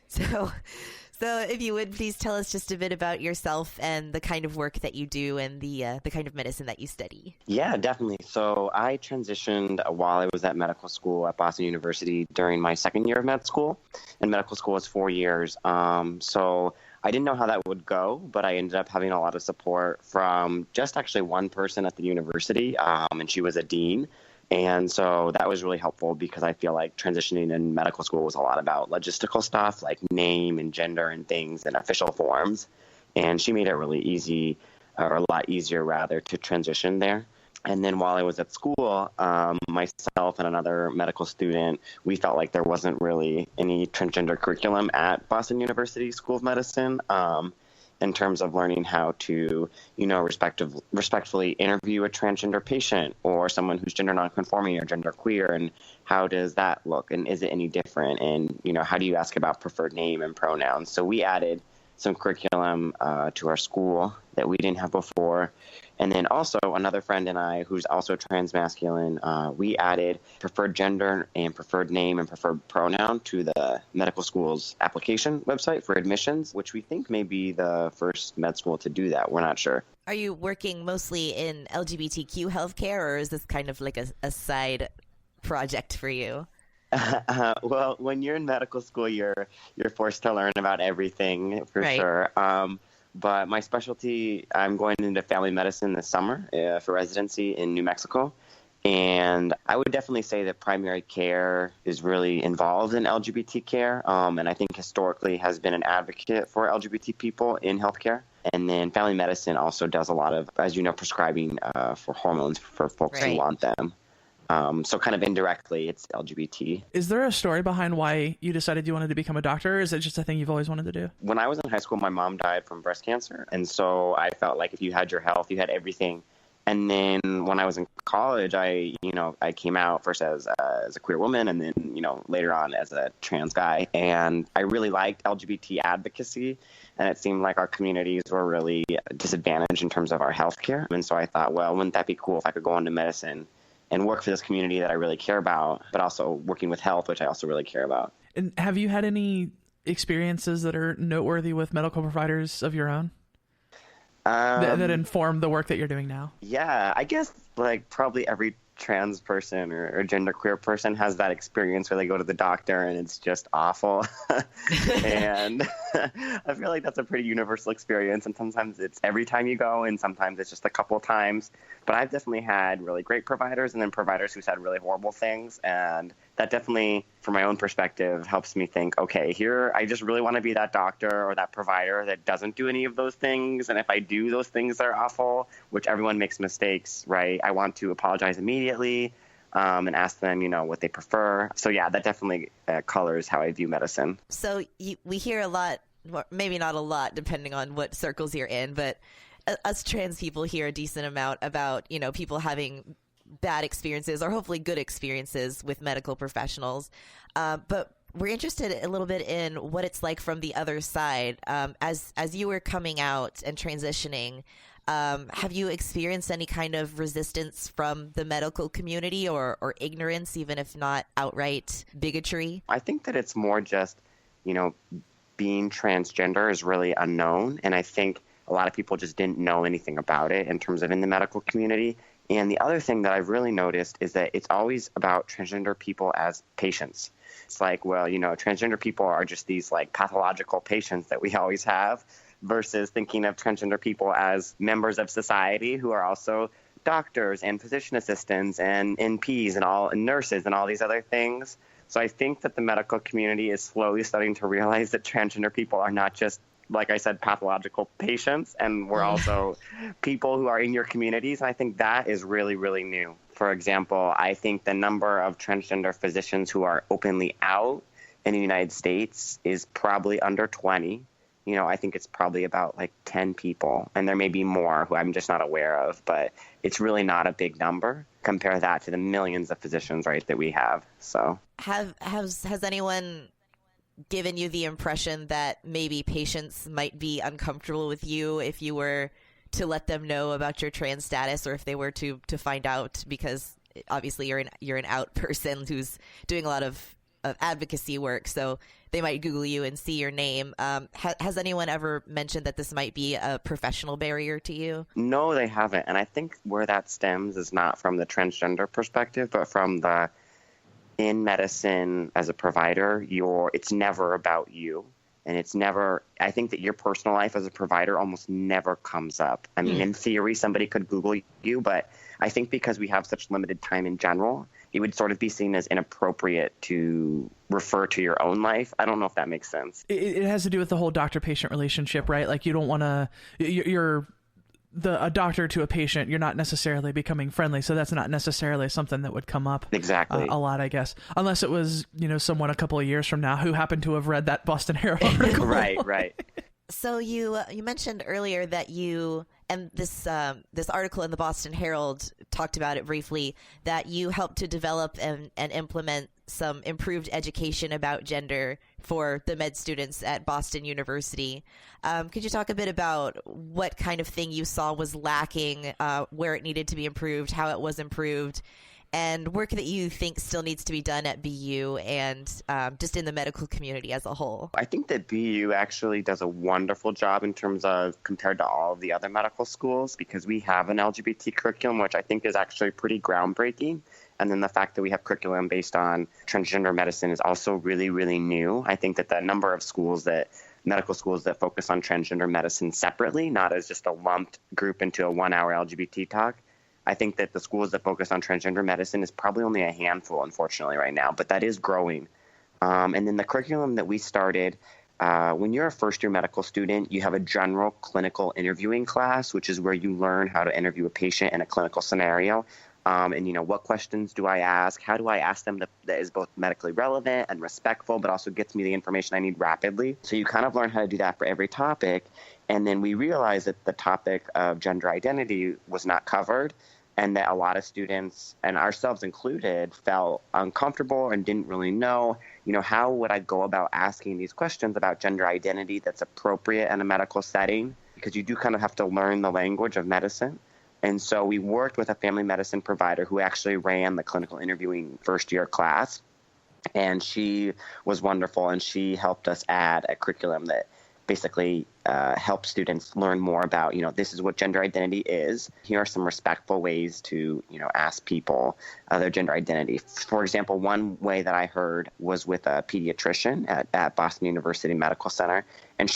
So if you would please tell us just a bit about yourself and the kind of work that you do and the kind of medicine that you study. Yeah, definitely. So I transitioned while I was at medical school at Boston University during my second year of med school. And medical school is 4 years. So I didn't know how that would go, but I ended up having a lot of support from just actually one person at the university, and she was a dean. And so that was really helpful because I feel like transitioning in medical school was a lot about logistical stuff like name and gender and things and official forms. And she made it really easy, or a lot easier rather, to transition there. And then while I was at school, myself and another medical student, we felt like there wasn't really any transgender curriculum at Boston University School of Medicine. In terms of learning how to, respectfully interview a transgender patient or someone who's gender nonconforming or gender queer, and how does that look, and is it any different, and how do you ask about preferred name and pronouns? So we added some curriculum to our school that we didn't have before. And then also another friend and I, who's also transmasculine, we added preferred gender and preferred name and preferred pronoun to the medical school's application website for admissions, which we think may be the first med school to do that. We're not sure. Are you working mostly in LGBTQ healthcare, or is this kind of like a side project for you? Well, when you're in medical school, you're forced to learn about everything for Right. sure. But my specialty, I'm going into family medicine this summer for residency in New Mexico. And I would definitely say that primary care is really involved in LGBT care. And I think historically has been an advocate for LGBT people in healthcare. And then family medicine also does a lot of, as you know, prescribing for hormones for folks who Right. want them. So kind of indirectly, it's LGBT. Is there a story behind why you decided you wanted to become a doctor, or is it just a thing you've always wanted to do? When I was in high school, my mom died from breast cancer. And so I felt like if you had your health, you had everything. And then when I was in college, I came out first as a queer woman, and then, later on as a trans guy. And I really liked LGBT advocacy. And it seemed like our communities were really disadvantaged in terms of our healthcare. And so I thought, well, wouldn't that be cool if I could go into medicine and work for this community that I really care about, but also working with health, which I also really care about. And have you had any experiences that are noteworthy with medical providers of your own that inform the work that you're doing now? Yeah, I guess like probably every trans person or genderqueer person has that experience where they go to the doctor and it's just awful. And I feel like that's a pretty universal experience. And sometimes it's every time you go, and sometimes it's just a couple of times. But I've definitely had really great providers and then providers who said really horrible things. And that definitely, from my own perspective, helps me think, okay, here, I just really want to be that doctor or that provider that doesn't do any of those things. And if I do those things that are awful, which everyone makes mistakes, right, I want to apologize immediately and ask them, what they prefer. So, yeah, that definitely colors how I view medicine. So we hear a lot, maybe not a lot, depending on what circles you're in, but us trans people hear a decent amount about, people having bad experiences or hopefully good experiences with medical professionals. But we're interested a little bit in what it's like from the other side. As you were coming out and transitioning, have you experienced any kind of resistance from the medical community or ignorance, even if not outright bigotry? I think that it's more just, being transgender is really unknown. And I think a lot of people just didn't know anything about it in terms of in the medical community. And the other thing that I've really noticed is that it's always about transgender people as patients. It's like, well, transgender people are just these like pathological patients that we always have, versus thinking of transgender people as members of society who are also doctors and physician assistants and NPs and nurses and all these other things. So I think that the medical community is slowly starting to realize that transgender people are not just, like I said, pathological patients, and we're also people who are in your communities. And I think that is really, really new. For example, I think the number of transgender physicians who are openly out in the United States is probably under 20. I think it's probably about like 10 people, and there may be more who I'm just not aware of, but it's really not a big number. Compare that to the millions of physicians, right, that we have. So has anyone given you the impression that maybe patients might be uncomfortable with you if you were to let them know about your trans status, or if they were to find out, because obviously you're an out person who's doing a lot of advocacy work, so they might Google you and see your name. Has anyone ever mentioned that this might be a professional barrier to you? No, they haven't. And I think where that stems is not from the transgender perspective, but from the in medicine as a provider, it's never about you. And it's never, I think that your personal life as a provider almost never comes up. I mean, in theory, somebody could Google you, but I think because we have such limited time in general, it would sort of be seen as inappropriate to refer to your own life. I don't know if that makes sense. It has to do with the whole doctor-patient relationship, right? Like you don't want to, you're a doctor to a patient, you're not necessarily becoming friendly. So that's not necessarily something that would come up exactly a lot, I guess, unless it was, someone a couple of years from now who happened to have read that Boston Herald article. Right. So you mentioned earlier that you, and this article in the Boston Herald talked about it briefly, that you helped to develop and implement some improved education about gender for the med students at Boston University. Could you talk a bit about what kind of thing you saw was lacking, where it needed to be improved, how it was improved, and work that you think still needs to be done at BU and just in the medical community as a whole? I think that BU actually does a wonderful job in terms of compared to all of the other medical schools, because we have an LGBT curriculum, which I think is actually pretty groundbreaking. And then the fact that we have curriculum based on transgender medicine is also really, really new. I think that the number of medical schools that focus on transgender medicine separately, not as just a lumped group into a 1-hour LGBT talk, I think that the schools that focus on transgender medicine is probably only a handful, unfortunately, right now, but that is growing. And then the curriculum that we started, when you're a first-year medical student, you have a general clinical interviewing class, which is where you learn how to interview a patient in a clinical scenario. And, what questions do I ask? How do I ask them that is both medically relevant and respectful, but also gets me the information I need rapidly? So you kind of learn how to do that for every topic. And then we realized that the topic of gender identity was not covered, and that a lot of students, and ourselves included, felt uncomfortable and didn't really know, how would I go about asking these questions about gender identity that's appropriate in a medical setting? Because you do kind of have to learn the language of medicine. And so we worked with a family medicine provider who actually ran the clinical interviewing first-year class. And she was wonderful, and she helped us add a curriculum that basically help students learn more about, this is what gender identity is. Here are some respectful ways to, ask people their gender identity. For example, one way that I heard was with a pediatrician at Boston University Medical Center. And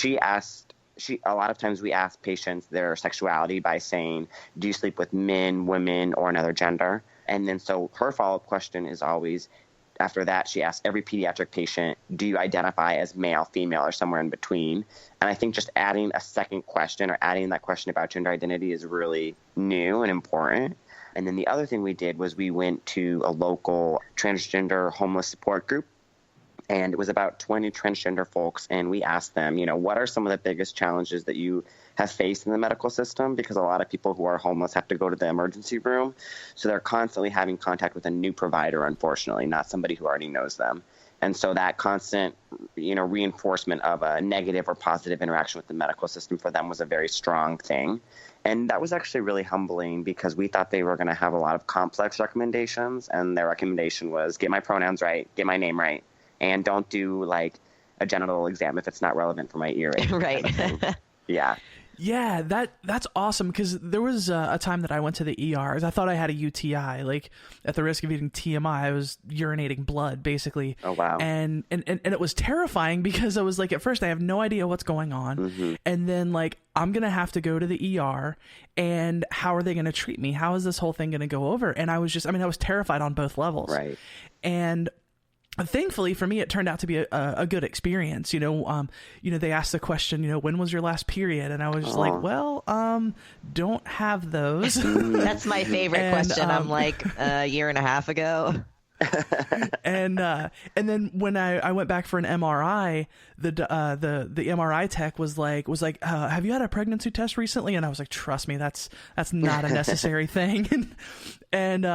a lot of times we ask patients their sexuality by saying, do you sleep with men, women, or another gender? And then so her follow-up question is always, after that, she asks every pediatric patient, do you identify as male, female, or somewhere in between? And I think just adding a second question or adding that question about gender identity is really new and important. And then the other thing we did was we went to a local transgender homeless support group. And it was about 20 transgender folks, and we asked them, what are some of the biggest challenges that you have faced in the medical system? Because a lot of people who are homeless have to go to the emergency room, so they're constantly having contact with a new provider, unfortunately, not somebody who already knows them. And so that constant, reinforcement of a negative or positive interaction with the medical system for them was a very strong thing. And that was actually really humbling because we thought they were going to have a lot of complex recommendations, and their recommendation was get my pronouns right, get my name right, and don't do like a genital exam if it's not relevant for my earache. Right. Yeah. Yeah, that's awesome, because there was a time that I went to the ER. I thought I had a UTI. Like, at the risk of eating TMI, I was urinating blood, basically. Oh, wow. And it was terrifying because I was like, at first, I have no idea what's going on. Mm-hmm. And then, like, I'm going to have to go to the ER, and how are they going to treat me? How is this whole thing going to go over? And I was I was terrified on both levels. Right. And thankfully for me, it turned out to be a good experience. They asked the question, when was your last period? And I was just like, well, don't have those. That's my favorite question. I'm like, a year and a half ago. And then when I went back for an MRI, the MRI tech was like, have you had a pregnancy test recently? And I was like, trust me, that's not a necessary thing. And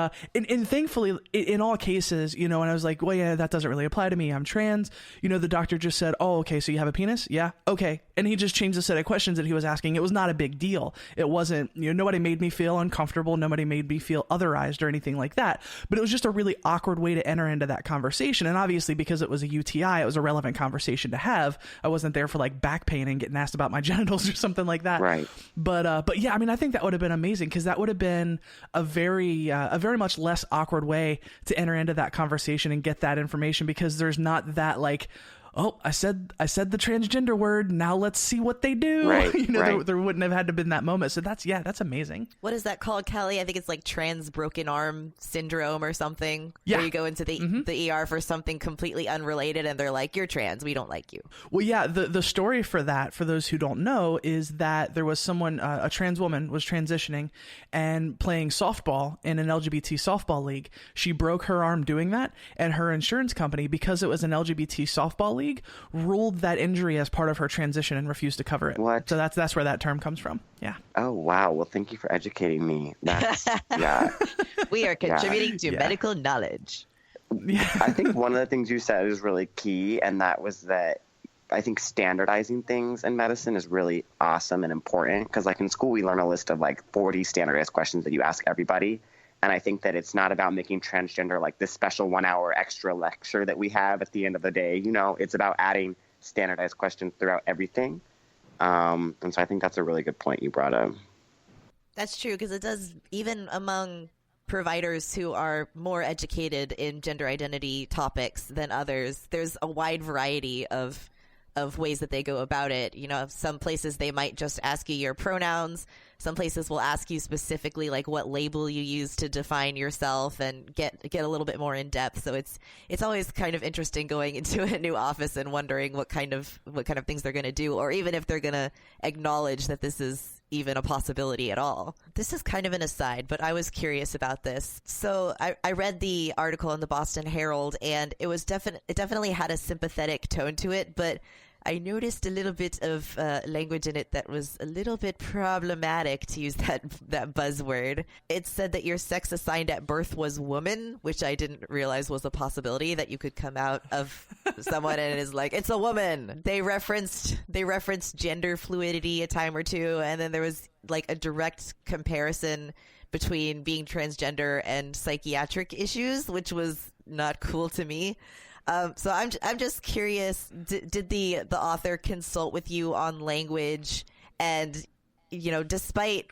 thankfully in all cases, and I was like, well, yeah, that doesn't really apply to me. I'm trans. The doctor just said, oh, okay, so you have a penis? Yeah. Okay. And he just changed the set of questions that he was asking. It was not a big deal. It wasn't, nobody made me feel uncomfortable. Nobody made me feel otherized or anything like that. But it was just a really awkward way to enter into that conversation. And obviously because it was a UTI, it was a relevant conversation to have. I wasn't there for like back pain and getting asked about my genitals or something like that. Right. But yeah, I think that would have been amazing, because that would have been a very much less awkward way to enter into that conversation and get that information, because there's not that like, oh, I said the transgender word, now let's see what they do. Right, right. There wouldn't have had to been that moment. So that's amazing. What is that called, Kelly? I think it's like trans broken arm syndrome or something. Yeah. Where you go into the ER for something completely unrelated, and they're like, you're trans, we don't like you. Well, yeah, the story for that, for those who don't know, is that there was someone, a trans woman was transitioning and playing softball in an LGBT softball league. She broke her arm doing that, and her insurance company, because it was an LGBT softball league, ruled that injury as part of her transition and refused to cover it. What? So that's where that term comes from. Yeah. Oh, wow. Well, thank you for educating me. That's, yeah. We are contributing to medical knowledge. Yeah. I think one of the things you said is really key, and that was that I think standardizing things in medicine is really awesome and important, because like in school, we learn a list of like 40 standardized questions that you ask everybody. And I think that it's not about making transgender like this special 1 hour extra lecture that we have at the end of the day. It's about adding standardized questions throughout everything. And so I think that's a really good point you brought up. That's true, because it does, even among providers who are more educated in gender identity topics than others. There's a wide variety of ways that they go about it. You know, some places they might just ask you your pronouns. Some places will ask you specifically like what label you use to define yourself and get a little bit more in depth. So it's always kind of interesting going into a new office and wondering what kind of things they're going to do, or even if they're going to acknowledge that this is even a possibility at all. This is kind of an aside, but I was curious about this. So I read the article in the Boston Herald, and it definitely had a sympathetic tone to it, but I noticed a little bit of language in it that was a little bit problematic, to use that buzzword. It said that your sex assigned at birth was woman, which I didn't realize was a possibility, that you could come out of someone and it is like, it's a woman. They referenced gender fluidity a time or two, and then there was like a direct comparison between being transgender and psychiatric issues, which was not cool to me. So I'm just curious, did the author consult with you on language? And, you know, despite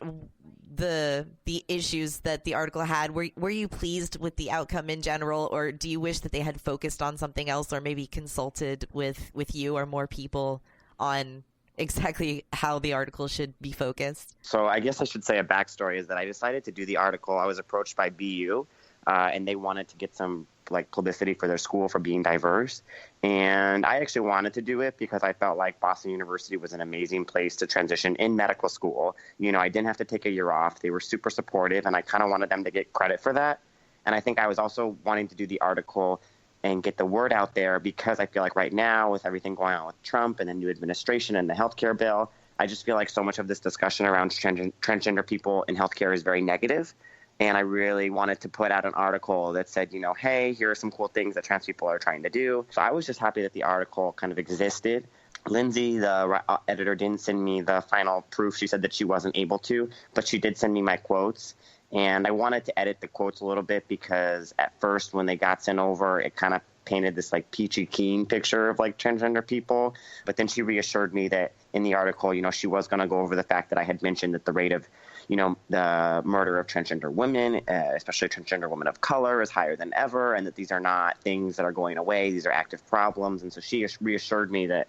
the issues that the article had, were you pleased with the outcome in general, or do you wish that they had focused on something else, or maybe consulted with you or more people on exactly how the article should be focused? So I guess I should say a backstory is that I decided to do the article. I was approached by BU, and they wanted to get some like publicity for their school for being diverse. And I actually wanted to do it because I felt like Boston University was an amazing place to transition in medical school. You know, I didn't have to take a year off. They were super supportive, and I kind of wanted them to get credit for that. And I think I was also wanting to do the article and get the word out there because I feel like right now, with everything going on with Trump and the new administration and the healthcare bill, I just feel like so much of this discussion around transgender people in healthcare is very negative. And I really wanted to put out an article that said, you know, hey, here are some cool things that trans people are trying to do. So I was just happy that the article kind of existed. Lindsay, the editor, didn't send me the final proof. She said that she wasn't able to, but she did send me my quotes. And I wanted to edit the quotes a little bit because at first when they got sent over, it kind of painted this like peachy keen picture of like transgender people. But then she reassured me that in the article, you know, she was going to go over the fact that I had mentioned that the rate of, you know, the murder of transgender women, especially transgender women of color, is higher than ever, and that these are not things that are going away. These are active problems. And so she reassured me that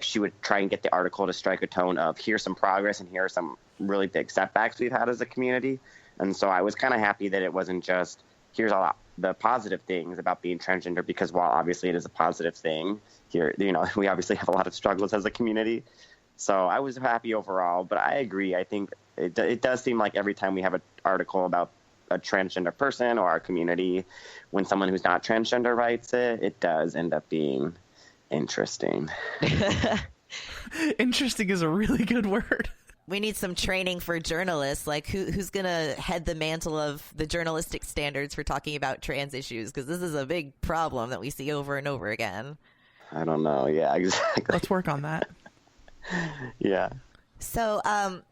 she would try and get the article to strike a tone of here's some progress and here are some really big setbacks we've had as a community. And so I was kind of happy that it wasn't just here's all the positive things about being transgender, because while obviously it is a positive thing, here, you know, we obviously have a lot of struggles as a community. So I was happy overall, but I agree. I think it does seem like every time we have an article about a transgender person or our community, when someone who's not transgender writes it, it does end up being interesting. Interesting is a really good word. We need some training for journalists. Like, who's going to head the mantle of the journalistic standards for talking about trans issues? Because this is a big problem that we see over and over again. I don't know. Yeah, exactly. Let's work on that. Yeah. So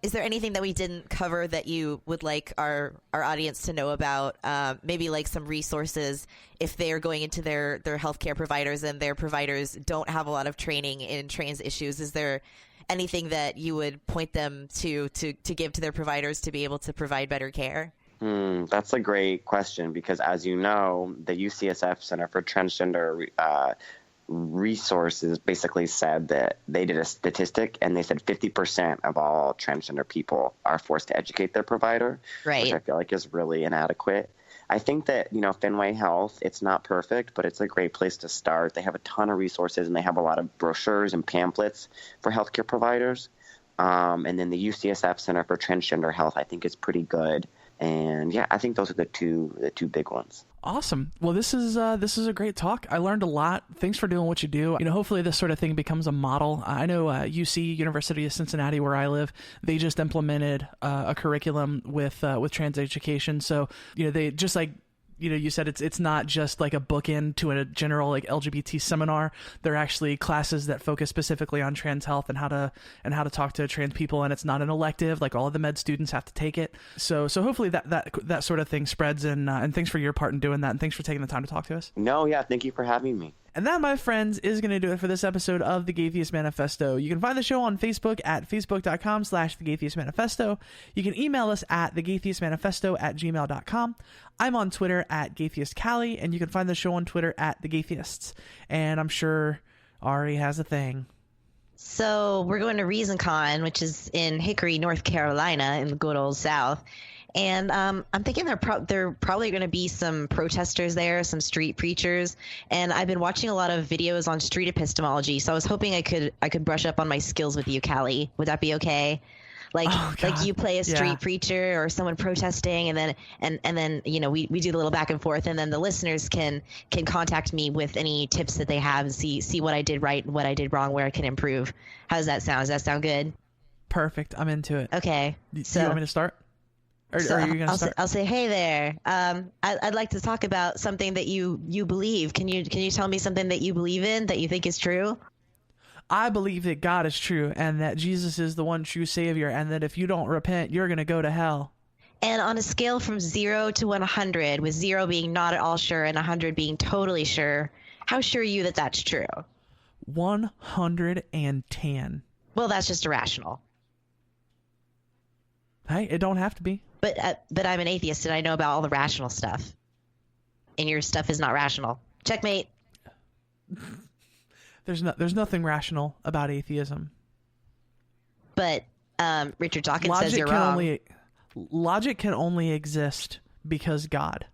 is there anything that we didn't cover that you would like our audience to know about? Maybe like some resources if they are going into their healthcare providers and their providers don't have a lot of training in trans issues. Is there anything that you would point them to give to their providers to be able to provide better care? That's a great question because, as you know, the UCSF Center for Transgender Resources basically said that they did a statistic and they said 50% of all transgender people are forced to educate their provider, right? Which I feel like is really inadequate. I think that, you know, Fenway Health, it's not perfect, but it's a great place to start. They have a ton of resources and they have a lot of brochures and pamphlets for healthcare providers. And then the UCSF Center for Transgender Health, I think, is pretty good. And yeah, I think those are the two big ones. Awesome. Well, this is a great talk. I learned a lot. Thanks for doing what you do. You know, hopefully this sort of thing becomes a model. I know UC, University of Cincinnati, where I live, they just implemented a curriculum with trans education. So, you know, they just like, you know, you said it's not just like a bookend to a general like LGBT seminar. They're actually classes that focus specifically on trans health and how to talk to trans people, and it's not an elective. Like all of the med students have to take it. So hopefully that sort of thing spreads, and thanks for your part in doing that, and thanks for taking the time to talk to us. No, yeah, thank you for having me. And that, my friends, is going to do it for this episode of The Gaytheist Manifesto. You can find the show on Facebook at facebook.com/The Gaytheist Manifesto. You can email us at thegaytheistmanifesto@gmail.com. I'm on Twitter at GaytheistCallie, and you can find the show on Twitter at The Gaytheists. And I'm sure Ari has a thing. So we're going to ReasonCon, which is in Hickory, North Carolina, in the good old South. And I'm thinking there probably going to be some protesters there, some street preachers. And I've been watching a lot of videos on street epistemology, so I was hoping I could brush up on my skills with you, Callie. Would that be okay? Like you play a street preacher or someone protesting, and then we do the little back and forth, and then the listeners can contact me with any tips that they have and see what I did right and what I did wrong, where I can improve. How does that sound? Does that sound good? Perfect. I'm into it. Okay. So, you want me to start? Or are you going to start? I'll say, hey there. I'd like to talk about something that you believe. Can you tell me something that you believe in that you think is true? I believe that God is true and that Jesus is the one true Savior, and that if you don't repent, you're going to go to hell. And on a scale from 0 to 100, with 0 being not at all sure and 100 being totally sure, how sure are you that that's true? 110. Well, that's just irrational. Hey, it don't have to be. But I'm an atheist and I know about all the rational stuff. And your stuff is not rational. Checkmate. There's nothing rational about atheism. But Richard Dawkins says you're wrong. Logic can only exist because God.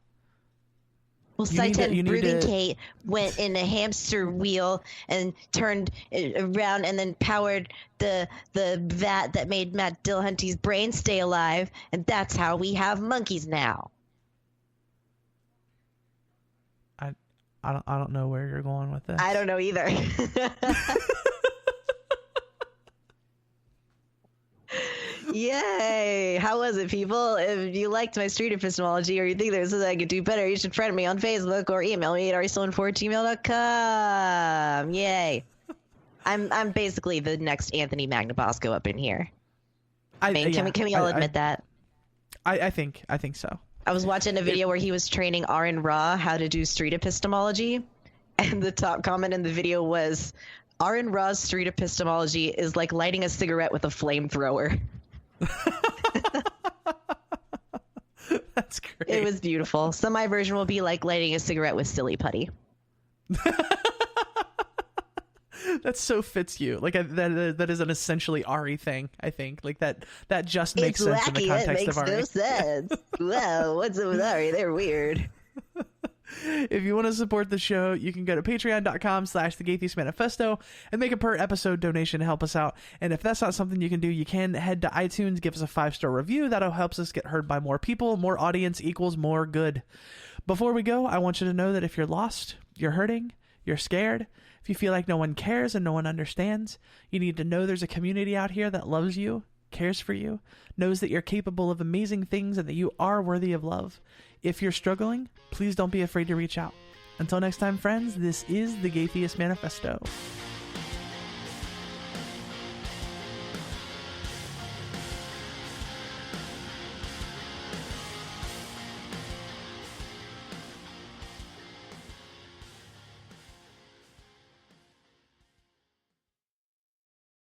Well, Seitan Bruggencate went in a hamster wheel and turned it around and then powered the vat that made Matt Dillahunty's brain stay alive, and that's how we have monkeys now. I don't know where you're going with this. I don't know either. Yay! How was it, people? If you liked my street epistemology or you think there's something I could do better, you should friend me on Facebook or email me at aristotle4@gmail.com. Yay! I'm basically the next Anthony Magnabosco up in here. Can we all admit that? I think so. I was watching a video where he was training Aaron Ra how to do street epistemology, and the top comment in the video was, Aaron Ra's street epistemology is like lighting a cigarette with a flamethrower. That's great. It was beautiful. So my version will be like lighting a cigarette with silly putty. That so fits you. Like that is an essentially Ari thing, I think. Like that just makes sense in the context of Ari. It makes no sense. Wow, what's up with Ari? They're weird. If you want to support the show, you can go to patreon.com/The Gaytheist Manifesto and make a per episode donation to help us out. And if that's not something you can do, you can head to iTunes, give us a 5-star review. That'll help us get heard by more people. More audience equals more good. Before we go, I want you to know that if you're lost, you're hurting, you're scared, if you feel like no one cares and no one understands, you need to know there's a community out here that loves you, cares for you, knows that you're capable of amazing things and that you are worthy of love. If you're struggling, please don't be afraid to reach out. Until next time, friends, this is The Gaytheist Manifesto.